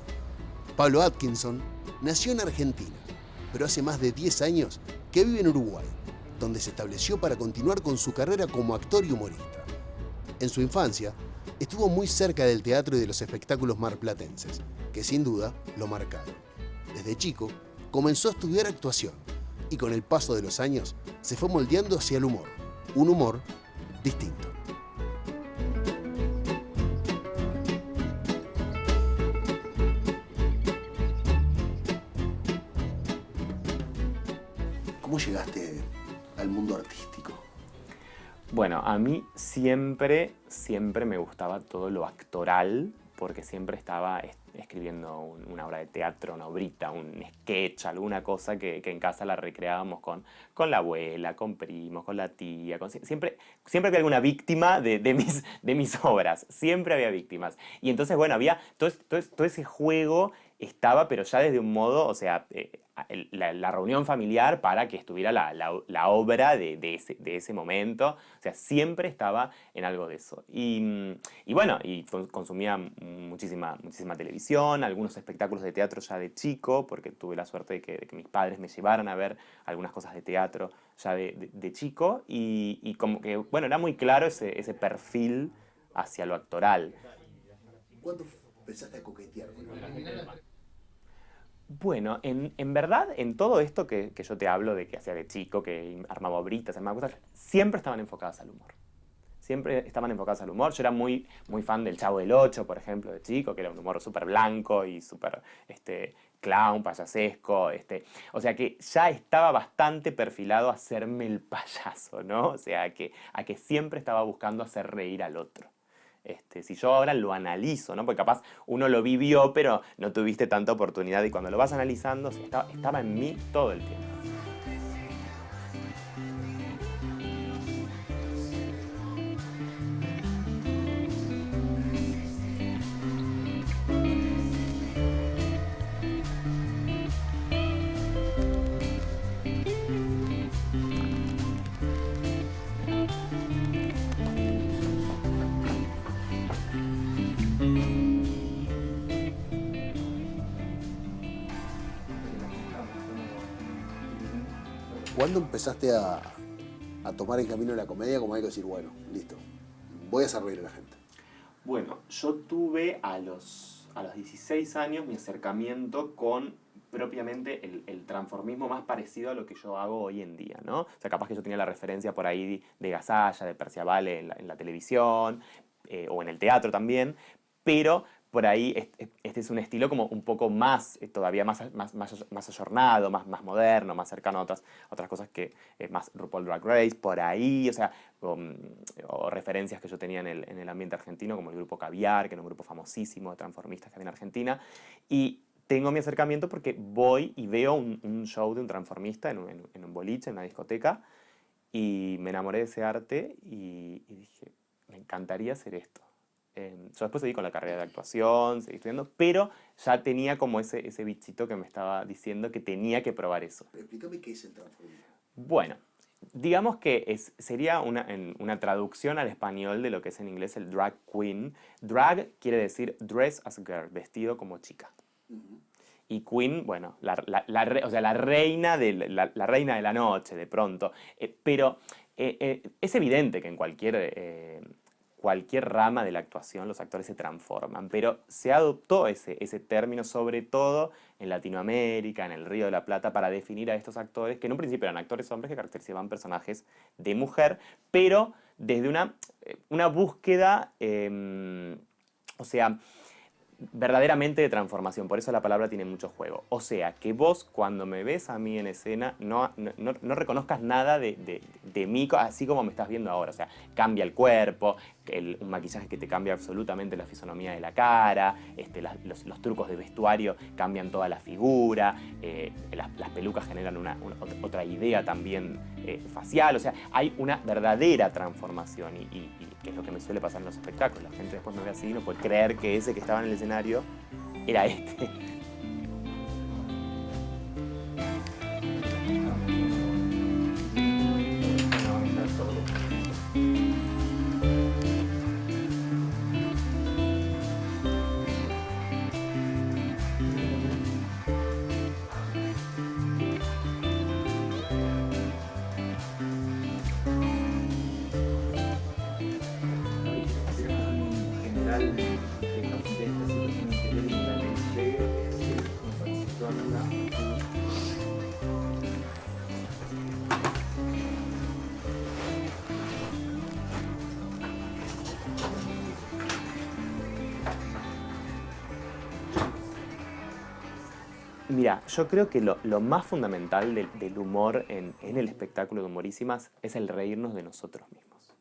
A: Pablo Atkinson nació en Argentina, pero hace más de 10 años que vive en Uruguay, donde se estableció para continuar con su carrera como actor y humorista. En su infancia, estuvo muy cerca del teatro y de los espectáculos marplatenses, que sin duda lo marcaron. Desde chico, comenzó a estudiar actuación y con el paso de los años se fue moldeando hacia el humor, un humor distinto.
K: ¿Cómo llegaste al mundo artístico?
M: Bueno, a mí siempre me gustaba todo lo actoral, porque siempre estaba escribiendo una obra de teatro, una obrita, un sketch, alguna cosa que en casa la recreábamos con la abuela, con primos, con la tía. Siempre había alguna víctima de mis obras, siempre había víctimas. Y entonces, bueno, había todo ese juego estaba, pero ya desde un modo, o sea, la reunión familiar para que estuviera la obra de ese momento. O sea, siempre estaba en algo de eso. Y bueno, y consumía muchísima televisión, algunos espectáculos de teatro ya de chico, porque tuve la suerte de que mis padres me llevaran a ver algunas cosas de teatro ya de chico. Y como que, bueno, era muy claro ese perfil hacia lo actoral.
K: ¿Cuándo empezaste a coquetear con él?
M: Bueno, en verdad, en todo esto que yo te hablo de que hacía de chico, que armaba obritas, armaba cosas, siempre estaban enfocadas al humor. Siempre estaban enfocadas al humor. Yo era muy fan del Chavo del Ocho, por ejemplo, de chico, que era un humor súper blanco y súper clown, payasesco. O sea que ya estaba bastante perfilado a hacerme el payaso, ¿no? O sea, a que siempre estaba buscando hacer reír al otro. Si yo ahora lo analizo, ¿no? Porque capaz uno lo vivió, pero no tuviste tanta oportunidad, y cuando lo vas analizando, estaba en mí todo el tiempo.
K: ¿Cuándo empezaste a tomar el camino de la comedia como algo de decir, bueno, listo, voy a hacer reír a la gente?
M: Bueno, yo tuve a los 16 años mi acercamiento con propiamente el transformismo más parecido a lo que yo hago hoy en día, ¿no? O sea, capaz que yo tenía la referencia por ahí de Gasalla, de Perciabale en la televisión, o en el teatro también, pero por ahí este es un estilo como un poco más, todavía más ayornado, más moderno, más cercano a otras cosas que más RuPaul Drag Race, por ahí, o sea, o referencias que yo tenía en el ambiente argentino, como el grupo Caviar, que era un grupo famosísimo de transformistas que había en Argentina, y tengo mi acercamiento porque voy y veo un show de un transformista en un boliche, en una discoteca, y me enamoré de ese arte y dije, me encantaría hacer esto. Yo después seguí con la carrera de actuación, seguí estudiando, pero ya tenía como ese bichito que me estaba diciendo que tenía que probar eso.
K: Pero explícame qué es el transformismo.
M: Bueno, digamos que sería una traducción al español de lo que es en inglés el drag queen. Drag quiere decir dress as a girl, vestido como chica. Y queen, bueno, o sea, la reina de la noche, de pronto. Pero es evidente que en cualquier rama de la actuación los actores se transforman, pero se adoptó ese término sobre todo en Latinoamérica, en el Río de la Plata, para definir a estos actores, que en un principio eran actores hombres que caracterizaban personajes de mujer, pero desde una búsqueda, o sea, verdaderamente de transformación. Por eso la palabra tiene mucho juego. O sea, que vos cuando me ves a mí en escena no reconozcas nada de mí así como me estás viendo ahora. O sea, cambia el cuerpo, un maquillaje que te cambia absolutamente la fisonomía de la cara, los trucos de vestuario cambian toda la figura, las pelucas generan otra idea también facial, o sea, hay una verdadera transformación y que es lo que me suele pasar en los espectáculos. La gente después me ve así y no puede creer que ese que estaba en el escenario era este. Mira, yo creo que lo más fundamental del humor en el espectáculo de Humorísimas es el reírnos de nosotros mismos.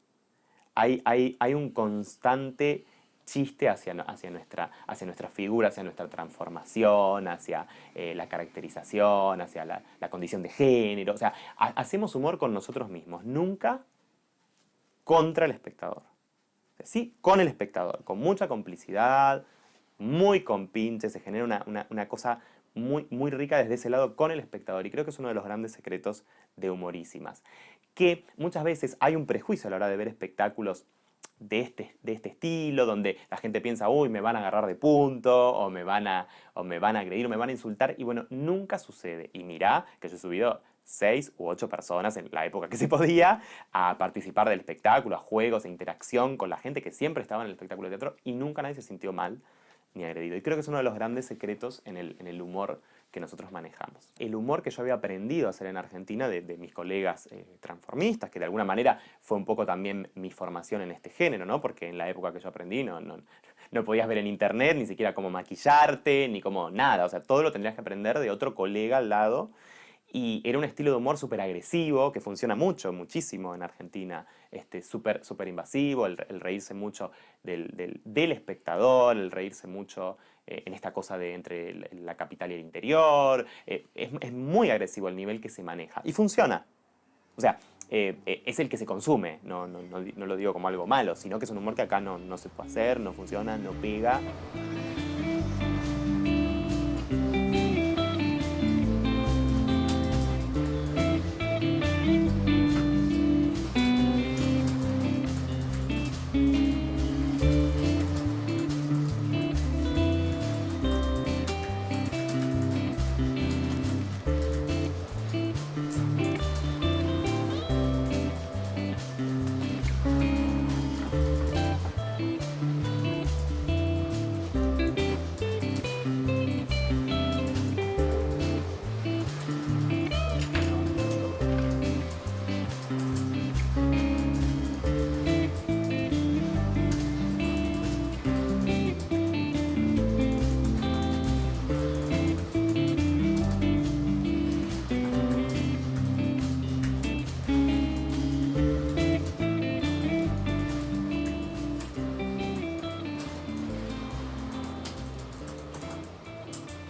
M: Hay un constante chiste hacia nuestra figura, hacia nuestra transformación, hacia la caracterización, hacia la condición de género. O sea, hacemos humor con nosotros mismos, nunca contra el espectador. Sí, con el espectador, con mucha complicidad, muy compinche, se genera una cosa muy rica desde ese lado con el espectador, y creo que es uno de los grandes secretos de Humorísimas. Que muchas veces hay un prejuicio a la hora de ver espectáculos de este estilo, donde la gente piensa, uy, me van a agarrar de punto, o me van a agredir, o me van a insultar, y bueno, nunca sucede. Y mirá que yo he subido 6 u 8 personas en la época que se podía a participar del espectáculo, a juegos, a interacción con la gente que siempre estaba en el espectáculo de teatro, y nunca nadie se sintió mal ni agredido. Y creo que es uno de los grandes secretos en el humor que nosotros manejamos. El humor que yo había aprendido a hacer en Argentina de mis colegas transformistas, que de alguna manera fue un poco también mi formación en este género, ¿no? Porque en la época que yo aprendí no podías ver en internet ni siquiera cómo maquillarte, ni cómo nada. O sea, todo lo tendrías que aprender de otro colega al lado. Y era un estilo de humor súper agresivo, que funciona muchísimo en Argentina, súper invasivo, el reírse mucho del espectador, el reírse mucho en esta cosa de entre la capital y el interior. Es muy agresivo el nivel que se maneja. Y funciona. O sea, es el que se consume, no lo digo como algo malo, sino que es un humor que acá no se puede hacer, no funciona, no pega.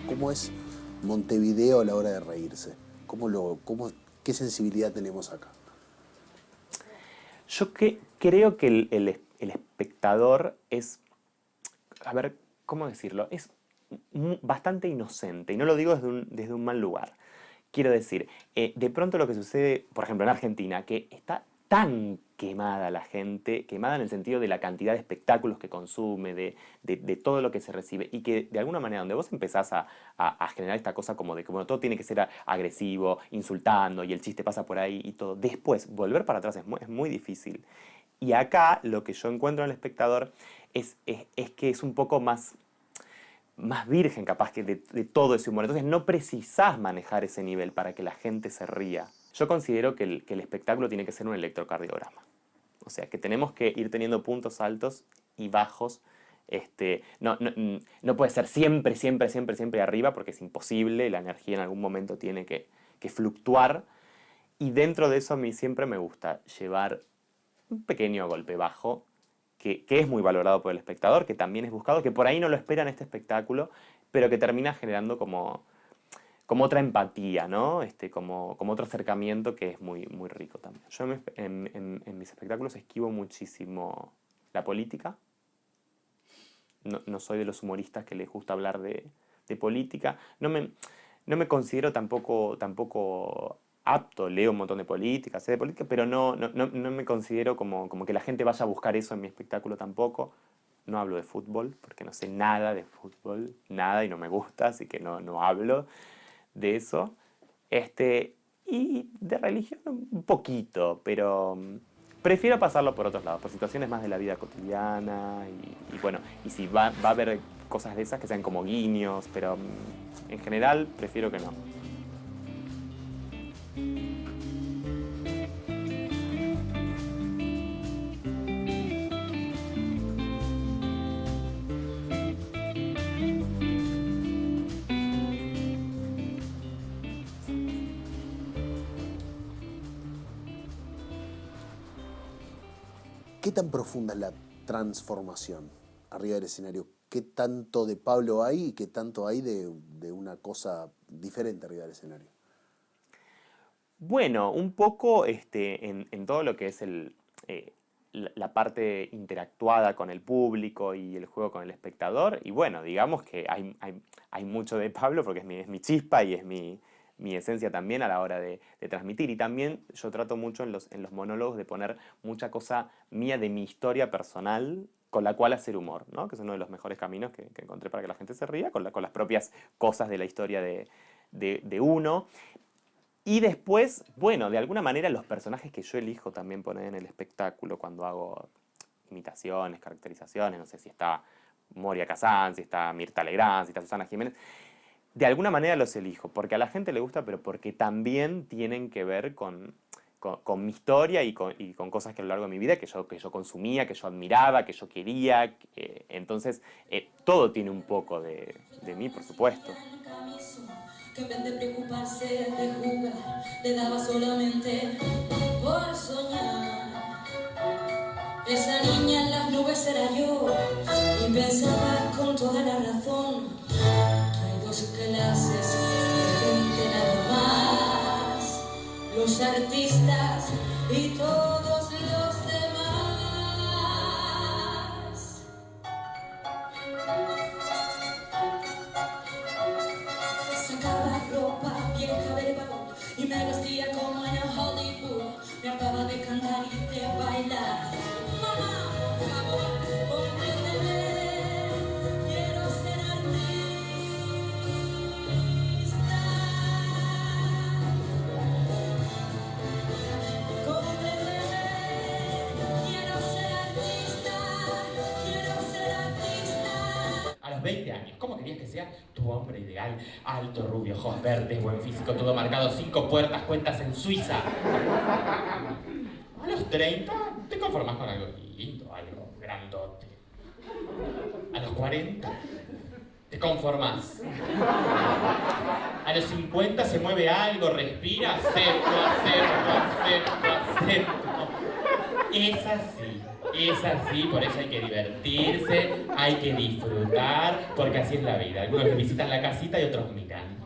K: ¿Cómo es Montevideo a la hora de reírse? ¿Qué sensibilidad tenemos acá?
M: Yo creo que el espectador es, a ver, ¿cómo decirlo? Es bastante inocente, y no lo digo desde un mal lugar. Quiero decir, de pronto lo que sucede, por ejemplo, en Argentina, que está tan quemada la gente, quemada en el sentido de la cantidad de espectáculos que consume, de todo lo que se recibe, y que de alguna manera donde vos empezás a generar esta cosa como de que bueno, todo tiene que ser agresivo, insultando, y el chiste pasa por ahí y todo, después volver para atrás es muy difícil. Y acá lo que yo encuentro en el espectador es que es un poco más virgen capaz que de todo ese humor. Entonces no precisás manejar ese nivel para que la gente se ría. Yo considero que el espectáculo tiene que ser un electrocardiograma. O sea, que tenemos que ir teniendo puntos altos y bajos. No puede ser siempre arriba, porque es imposible. La energía en algún momento tiene que fluctuar. Y dentro de eso a mí siempre me gusta llevar un pequeño golpe bajo que es muy valorado por el espectador, que también es buscado, que por ahí no lo espera en este espectáculo, pero que termina generando como otra empatía, ¿no? Como otro acercamiento que es muy, muy rico también. Yo en mis espectáculos esquivo muchísimo la política. No soy de los humoristas que les gusta hablar de política. No me considero tampoco apto, leo un montón de política, sé de política, pero no me considero como que la gente vaya a buscar eso en mi espectáculo tampoco. No hablo de fútbol, porque no sé nada de fútbol, nada, y no me gusta, así que no hablo de eso. Y de religión un poquito, pero prefiero pasarlo por otros lados, por situaciones más de la vida cotidiana, y bueno, y si va a haber cosas de esas que sean como guiños, pero en general prefiero que no.
A: ¿Qué tan profunda es la transformación arriba del escenario? ¿Qué tanto de Pablo hay y qué tanto hay de una cosa diferente arriba del escenario?
M: Bueno, un poco en todo lo que es la parte interactuada con el público y el juego con el espectador. Y bueno, digamos que hay mucho de Pablo porque es mi chispa y es mi esencia también a la hora de transmitir. Y también yo trato mucho en los monólogos de poner mucha cosa mía de mi historia personal con la cual hacer humor, ¿no? Que es uno de los mejores caminos que encontré para que la gente se ría, con las propias cosas de la historia de uno. Y después, bueno, de alguna manera los personajes que yo elijo también poner en el espectáculo cuando hago imitaciones, caracterizaciones, no sé si está Moria Kazan, si está Mirta Legrand, si está Susana Jiménez, de alguna manera los elijo, porque a la gente le gusta, pero porque también tienen que ver con mi historia y con cosas que a lo largo de mi vida que yo consumía, que yo admiraba, que yo quería. Entonces, todo tiene un poco de mí, por supuesto.
N: Que en vez de preocuparse de jugar, le daba solamente por soñar. Esa niña en las nubes era yo, y pensaba con toda la razón que hay dos clases de gente nada más, los artistas y todos los demás. Sacaba ropa vieja del vagón y me vestía como en Hollywood. Me hartaba de cantar y de bailar. Mamá, por favor, compréndeme, quiero ser artista. Compréndeme, quiero ser artista, quiero ser artista.
I: A los 20 años, ¿cómo querías que sea tu hombre ideal? Alto, rubio, ojos verdes, buen físico, todo marcado, 5 puertas, cuentas en Suiza. A los 30 te conformas con algo lindo, algo grandote. A los 40 te conformas. A los 50 se mueve algo, respira, acepto. Es así, por eso hay que divertirse, hay que disfrutar, porque así es la vida. Algunos que visitan la casita y otros miran.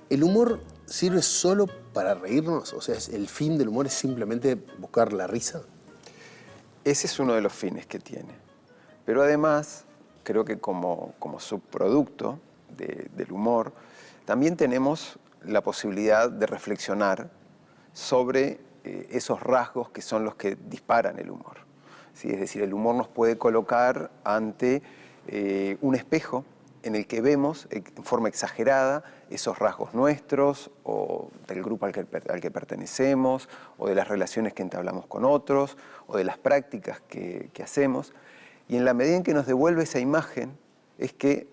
A: ¿El humor sirve solo para reírnos? O sea, ¿el fin del humor es simplemente buscar la risa?
J: Ese es uno de los fines que tiene. Pero además, creo que como subproducto del humor, también tenemos la posibilidad de reflexionar sobre esos rasgos que son los que disparan el humor. ¿Sí? Es decir, el humor nos puede colocar ante un espejo en el que vemos en forma exagerada esos rasgos nuestros o del grupo al que pertenecemos o de las relaciones que entablamos con otros o de las prácticas que hacemos. Y en la medida en que nos devuelve esa imagen es que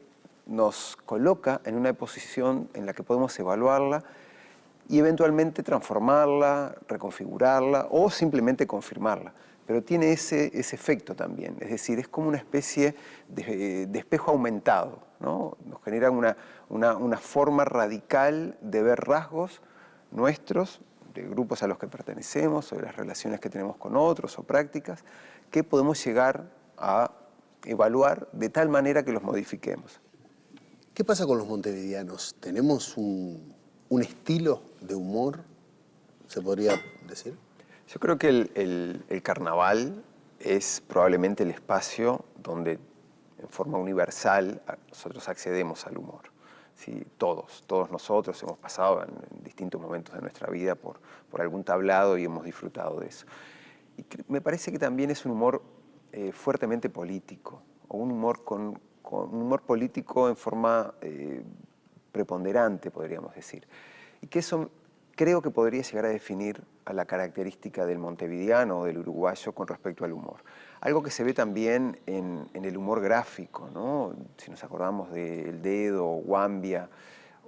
J: nos coloca en una posición en la que podemos evaluarla y eventualmente transformarla, reconfigurarla o simplemente confirmarla. Pero tiene ese efecto también, es decir, es como una especie de espejo aumentado, ¿no? Nos genera una forma radical de ver rasgos nuestros, de grupos a los que pertenecemos, o de las relaciones que tenemos con otros, o prácticas, que podemos llegar a evaluar de tal manera que los modifiquemos.
K: ¿Qué pasa con los montevideanos? ¿Tenemos un estilo de humor, se podría decir?
J: Yo creo que el carnaval es probablemente el espacio donde en forma universal nosotros accedemos al humor. ¿Sí? Todos nosotros hemos pasado en distintos momentos de nuestra vida por algún tablado y hemos disfrutado de eso. Y me parece que también es un humor fuertemente político, o un humor con un humor político en forma preponderante, podríamos decir. Y que eso creo que podría llegar a definir a la característica del montevideano o del uruguayo con respecto al humor. Algo que se ve también en el humor gráfico, ¿no? Si nos acordamos de El Dedo, Guambia,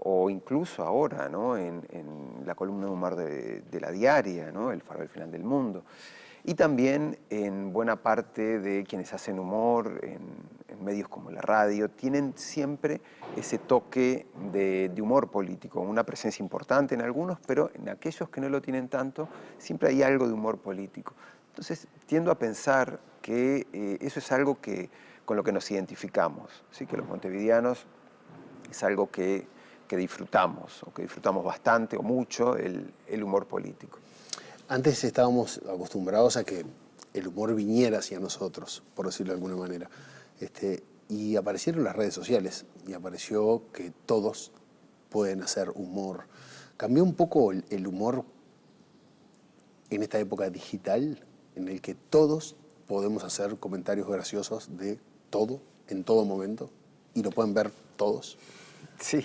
J: o incluso ahora, ¿no? en la columna de humor de La Diaria, ¿no? El Faro del Final del Mundo. Y también en buena parte de quienes hacen humor en medios como la radio, tienen siempre ese toque de humor político, una presencia importante en algunos, pero en aquellos que no lo tienen tanto, siempre hay algo de humor político. Entonces, tiendo a pensar que eso es algo con lo que nos identificamos, ¿sí? Que los montevideanos es algo que disfrutamos, o que disfrutamos bastante o mucho, el humor político.
K: Antes estábamos acostumbrados a que el humor viniera hacia nosotros, por decirlo de alguna manera. Y aparecieron las redes sociales y apareció que todos pueden hacer humor. ¿Cambió un poco el humor en esta época digital en el que todos podemos hacer comentarios graciosos de todo, en todo momento, y lo pueden ver todos?
J: Sí,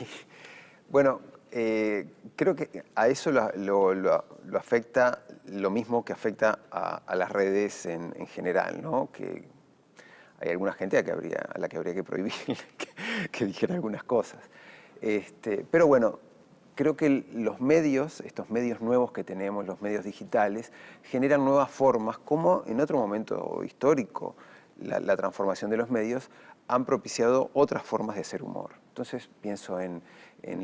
J: bueno, creo que a eso lo afecta lo mismo que afecta a las redes en general, ¿no? Que hay alguna gente a la que habría que prohibir que dijera algunas cosas. Pero bueno, creo que los medios, estos medios nuevos que tenemos, los medios digitales, generan nuevas formas, como en otro momento histórico, la transformación de los medios han propiciado otras formas de hacer humor. Entonces pienso en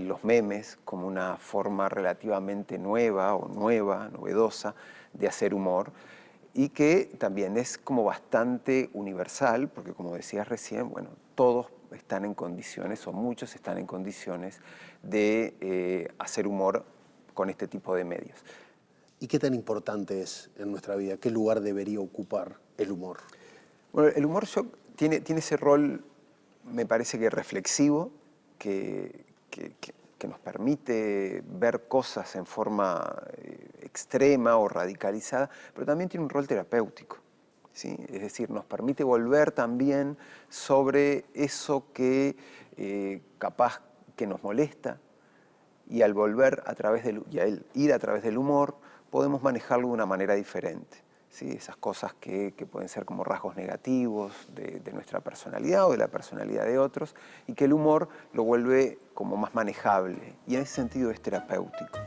J: los memes como una forma relativamente nueva o novedosa de hacer humor, y que también es como bastante universal, porque como decías recién, bueno, todos están en condiciones, o muchos están en condiciones de hacer humor con este tipo de medios.
K: ¿Y qué tan importante es en nuestra vida? ¿Qué lugar debería ocupar el humor?
J: Bueno, el humor tiene ese rol, me parece que reflexivo, que nos permite ver cosas en forma extrema o radicalizada, pero también tiene un rol terapéutico, ¿sí? Es decir, nos permite volver también sobre eso que capaz que nos molesta, y al volver y al ir a través del humor podemos manejarlo de una manera diferente. ¿Sí? Esas cosas que pueden ser como rasgos negativos de nuestra personalidad o de la personalidad de otros, y que el humor lo vuelve como más manejable, y en ese sentido es terapéutico.